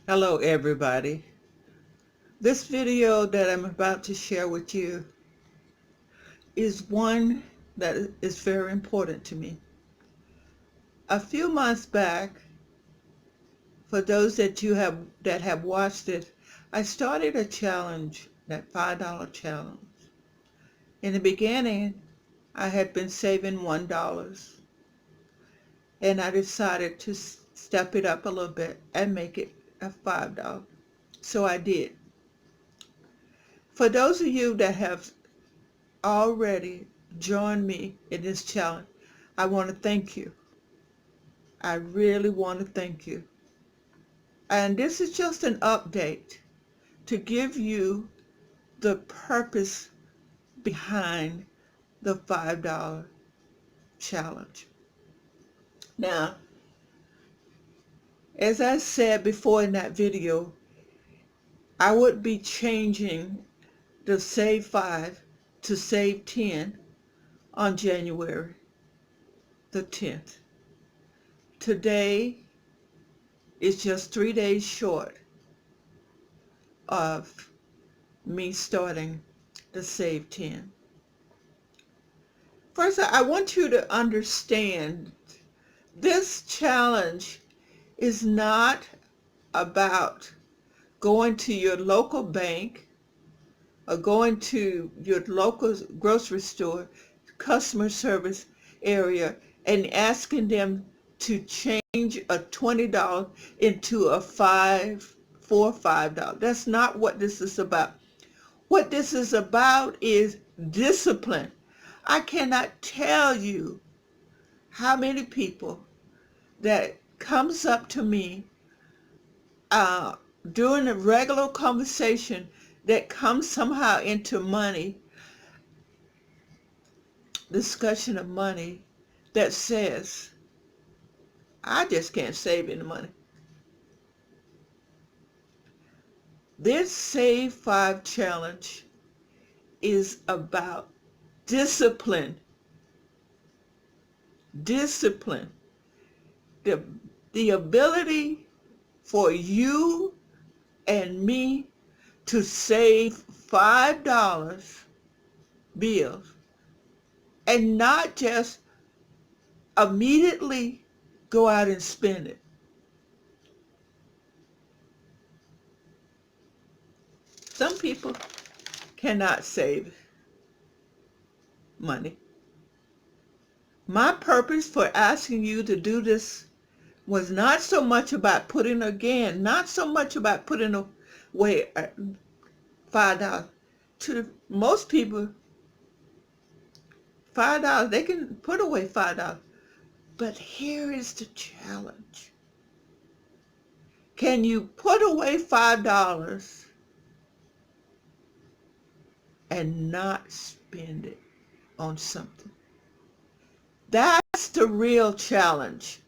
Hello everybody. This video that I'm about to share with you is one that is very important to me. A few months back, for those that have watched it, I started a challenge, that $5 challenge. In the beginning, I had been saving $1 and I decided to step it up a little bit and make it a $5. So I did. For those of you that have already joined me in this challenge, I want to thank you. I really want to thank you. And this is just an update to give you the purpose behind the $5 challenge. Now, as I said before in that video, I would be changing the Save 5 to Save 10 on January the 10th. Today is just 3 days short of me starting the Save 10. First, I want you to understand this challenge is not about going to your local bank or going to your local grocery store customer service area and asking them to change a $20 into a $5. That's not what this is about. What this is about is discipline. I cannot tell you how many people that comes up to me during a regular conversation that comes somehow into money, discussion of money, that says, I just can't save any money. This Save 5 challenge is about discipline. Discipline. The ability for you and me to save $5 bills and not just immediately go out and spend it. Some people cannot save money. My purpose for asking you to do this was not so much about putting away $5. To most people, $5, they can put away $5. But here is the challenge. Can you put away $5 and not spend it on something? That's the real challenge.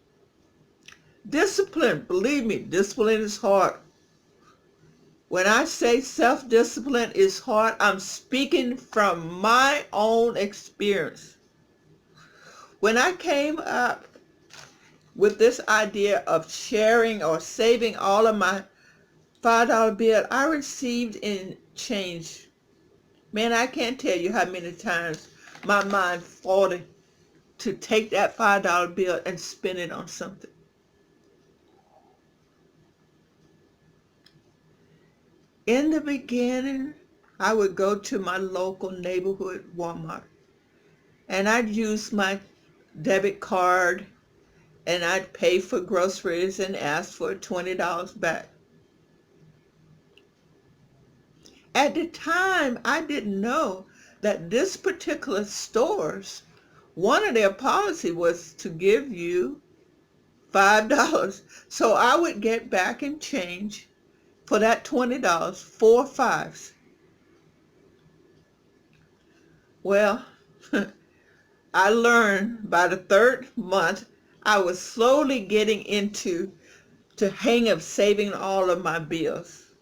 Discipline, believe me, discipline is hard. When I say self-discipline is hard, I'm speaking from my own experience. When I came up with this idea of sharing or saving all of my $5 bill I received in change, man, I can't tell you how many times my mind fought to take that $5 bill and spend it on something. In the beginning, I would go to my local neighborhood Walmart and I'd use my debit card and I'd pay for groceries and ask for $20 back. At the time, I didn't know that this particular store's, one of their policy was to give you $5. So I would get back in change for that $20, 4 5s. Well, I learned by the third month, I was slowly getting into the hang of saving all of my bills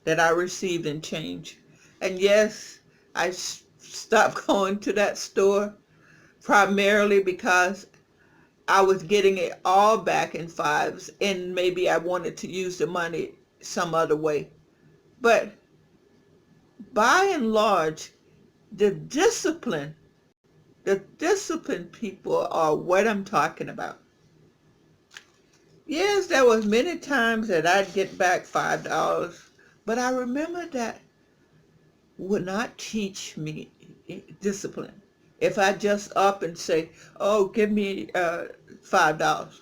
that I received in change. And yes, I stopped going to that store primarily because I was getting it all back in 5s and maybe I wanted to use the money some other way. But by and large, the disciplined people are what I'm talking about. Yes, there was many times that I'd get back $5, but I remember that would not teach me discipline. If I just up and say, oh, give me $5,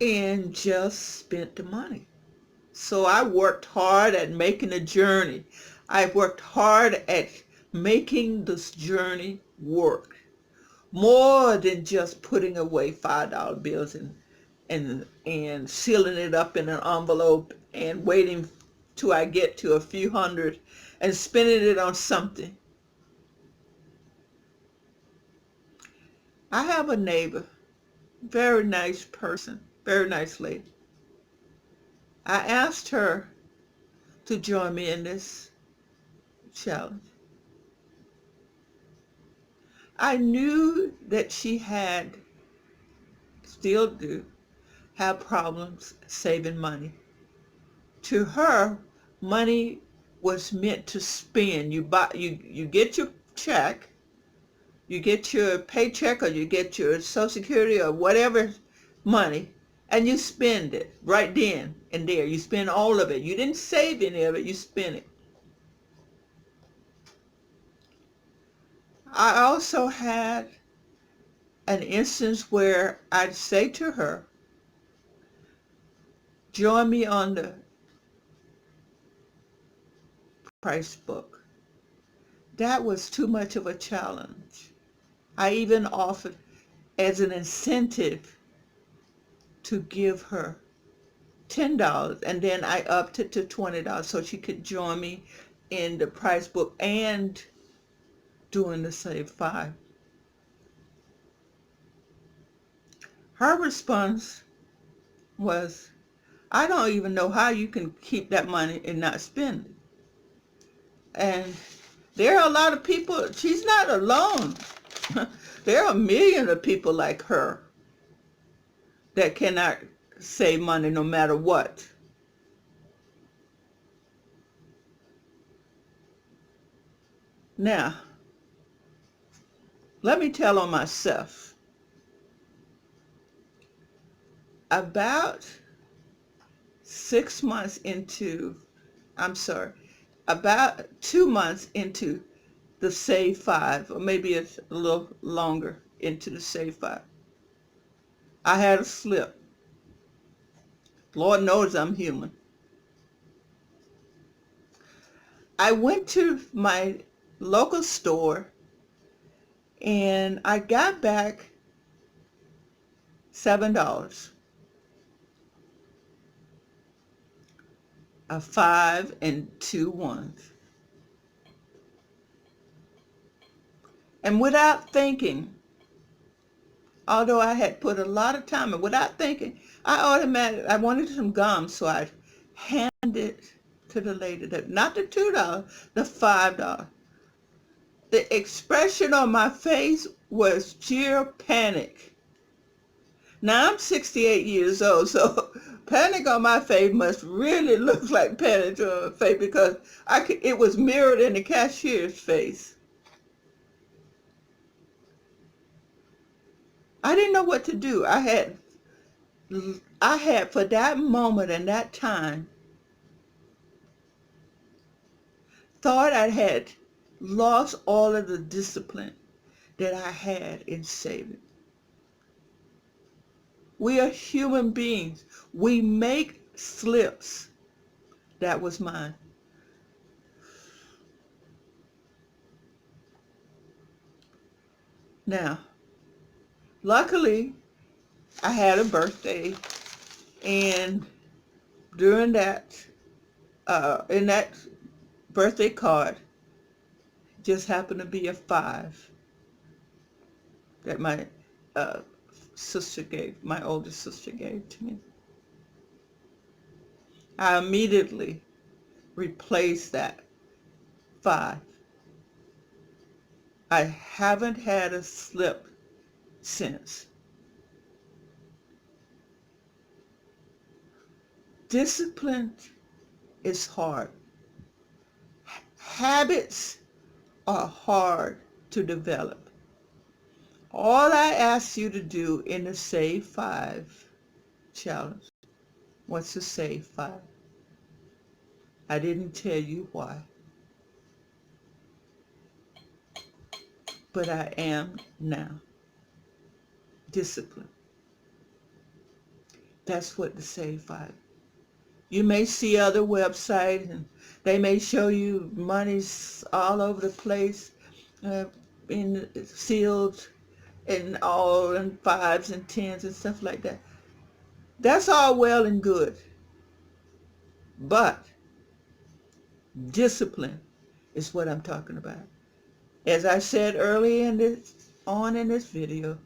and just spent the money. So I worked hard at making a journey. I worked hard at making this journey work. More than just putting away $5 bills and sealing it up in an envelope and waiting till I get to a few hundred and spending it on something. I have a neighbor, very nice person, very nice lady. I asked her to join me in this challenge. I knew that she had, still do, have problems saving money. To her, money was meant to spend. You get your check, you get your paycheck, or you get your Social Security or whatever money, and you spend it right then and there. You spend all of it. You didn't save any of it, you spent it. I also had an instance where I'd say to her, join me on the price book. That was too much of a challenge. I even offered as an incentive to give her $10, and then I upped it to $20 so she could join me in the price book and doing the Save 5. Her response was, I don't even know how you can keep that money and not spend it. And there are a lot of people, she's not alone. There are millions of people like her that cannot save money no matter what. Now, let me tell on myself. About 6 months into, about 2 months into the Save 5, or maybe it's a little longer into the Save 5, I had a slip. Lord knows I'm human. I went to my local store and I got back $7. A 5 and 2 ones. And without thinking, although I had put a lot of time in, without thinking, I wanted some gum, so I handed it to the lady, not the $2, the $5. The expression on my face was sheer panic. Now I'm 68 years old, so panic on my face must really look like panic on my face because it was mirrored in the cashier's face. I didn't know what to do. I had for that moment and that time thought I had lost all of the discipline that I had in saving. We are human beings. We make slips. That was mine. Now, luckily, I had a birthday, and during that, in that birthday card, just happened to be a 5 that my my older sister gave to me. I immediately replaced that 5. I haven't had a slip since. Discipline is hard. Habits are hard to develop. All I ask you to do in the Save 5 challenge. What's the Save 5? I didn't tell you why, but I am now. Discipline. That's what the Save 5. You may see other websites and they may show you monies all over the place, in sealed and all in 5s and 10s and stuff like that. That's all well and good. But discipline is what I'm talking about. As I said earlier in this video,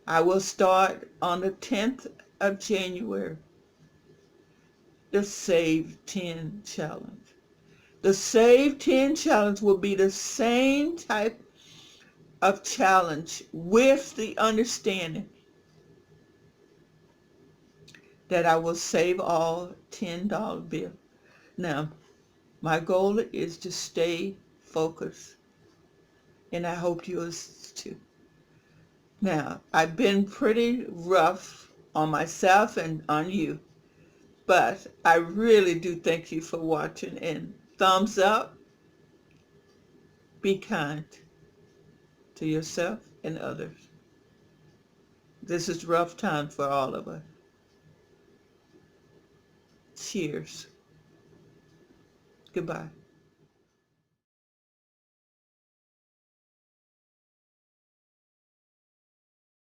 I will start on the 10th of January the Save 10 challenge. The Save 10 challenge will be the same type of challenge with the understanding that I will save all $10 bills. Now, my goal is to stay focused, and I hope yours too. Now, I've been pretty rough on myself and on you, but I really do thank you for watching, and thumbs up. Be kind to yourself and others. This is rough time for all of us. Cheers. Goodbye.